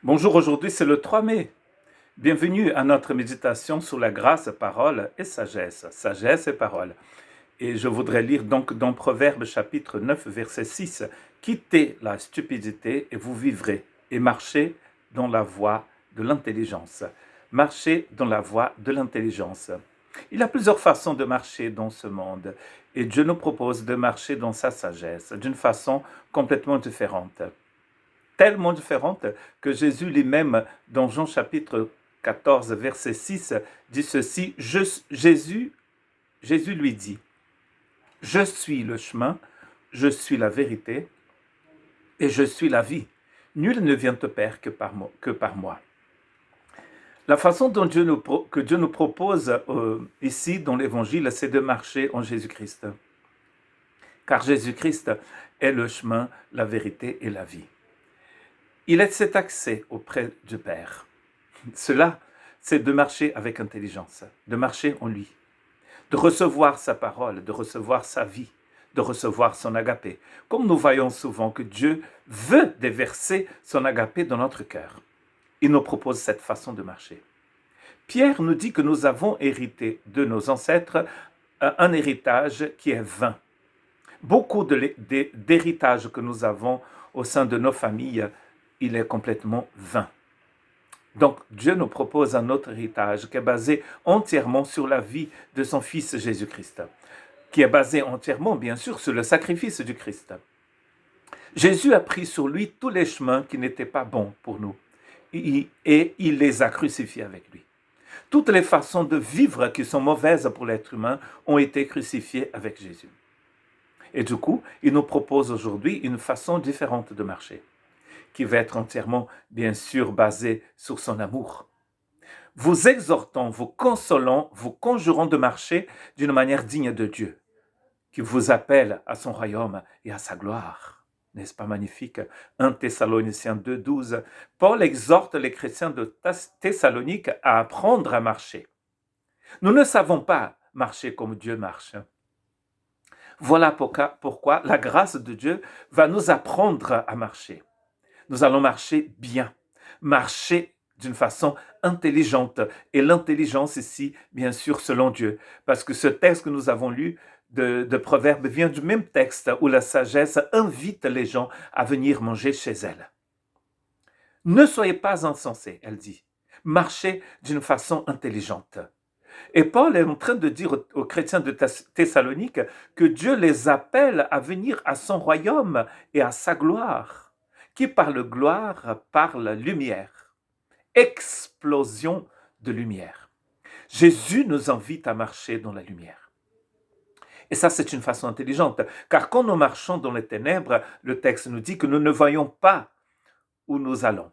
Bonjour, aujourd'hui c'est le 3 mai. Bienvenue à notre méditation sur la grâce, parole et sagesse. Sagesse et parole. Et je voudrais lire donc dans Proverbes chapitre 9, verset 6. Quittez la stupidité et vous vivrez, et marchez dans la voie de l'intelligence. Marchez dans la voie de l'intelligence. Il y a plusieurs façons de marcher dans ce monde, et Dieu nous propose de marcher dans sa sagesse d'une façon complètement différente. Tellement différente que Jésus lui-même, dans Jean chapitre 14, verset 6, dit ceci, Jésus lui dit, je suis le chemin, je suis la vérité et je suis la vie. Nul ne vient au Père que par moi. La façon dont que Dieu nous propose ici dans l'Évangile, c'est de marcher en Jésus-Christ. Car Jésus-Christ est le chemin, la vérité et la vie. Il est cet accès auprès du Père. Cela, c'est de marcher avec intelligence, de marcher en lui, de recevoir sa parole, de recevoir sa vie, de recevoir son agapé. Comme nous voyons souvent que Dieu veut déverser son agapé dans notre cœur. Il nous propose cette façon de marcher. Pierre nous dit que nous avons hérité de nos ancêtres un héritage qui est vain. Beaucoup d'héritages que nous avons au sein de nos familles, il est complètement vain. Donc, Dieu nous propose un autre héritage qui est basé entièrement sur la vie de son Fils Jésus-Christ, qui est basé entièrement, bien sûr, sur le sacrifice du Christ. Jésus a pris sur lui tous les chemins qui n'étaient pas bons pour nous, et il les a crucifiés avec lui. Toutes les façons de vivre qui sont mauvaises pour l'être humain ont été crucifiées avec Jésus. Et du coup, il nous propose aujourd'hui une façon différente de marcher, qui va être entièrement, bien sûr, basée sur son amour. Vous exhortant, vous consolant, vous conjurant de marcher d'une manière digne de Dieu, qui vous appelle à son royaume et à sa gloire. N'est-ce pas magnifique? 1 Thessaloniciens 2,12. Paul exhorte les chrétiens de Thessalonique à apprendre à marcher. Nous ne savons pas marcher comme Dieu marche. Voilà pourquoi la grâce de Dieu va nous apprendre à marcher. Nous allons marcher bien, marcher d'une façon intelligente. Et l'intelligence ici, bien sûr, selon Dieu. Parce que ce texte que nous avons lu de Proverbes vient du même texte où la sagesse invite les gens à venir manger chez elle. Ne soyez pas insensés, elle dit. Marchez d'une façon intelligente. Et Paul est en train de dire aux chrétiens de Thessalonique que Dieu les appelle à venir à son royaume et à sa gloire. Qui parle gloire parle lumière. Explosion de lumière. Jésus nous invite à marcher dans la lumière. Et ça, c'est une façon intelligente, car quand nous marchons dans les ténèbres, le texte nous dit que nous ne voyons pas où nous allons.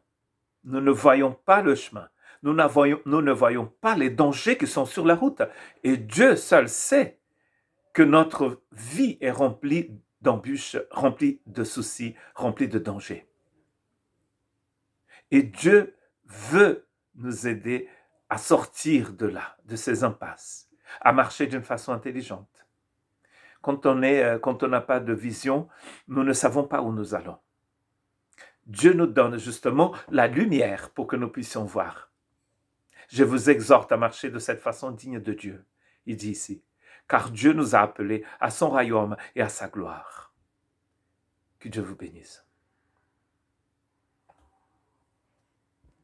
Nous ne voyons pas le chemin. Nous ne voyons pas les dangers qui sont sur la route. Et Dieu seul sait que notre vie est remplie d'embûches, remplie de soucis, remplie de dangers. Et Dieu veut nous aider à sortir de là, de ces impasses, à marcher d'une façon intelligente. Quand on n'a pas de vision, nous ne savons pas où nous allons. Dieu nous donne justement la lumière pour que nous puissions voir. Je vous exhorte à marcher de cette façon digne de Dieu, il dit ici, car Dieu nous a appelés à son royaume et à sa gloire. Que Dieu vous bénisse.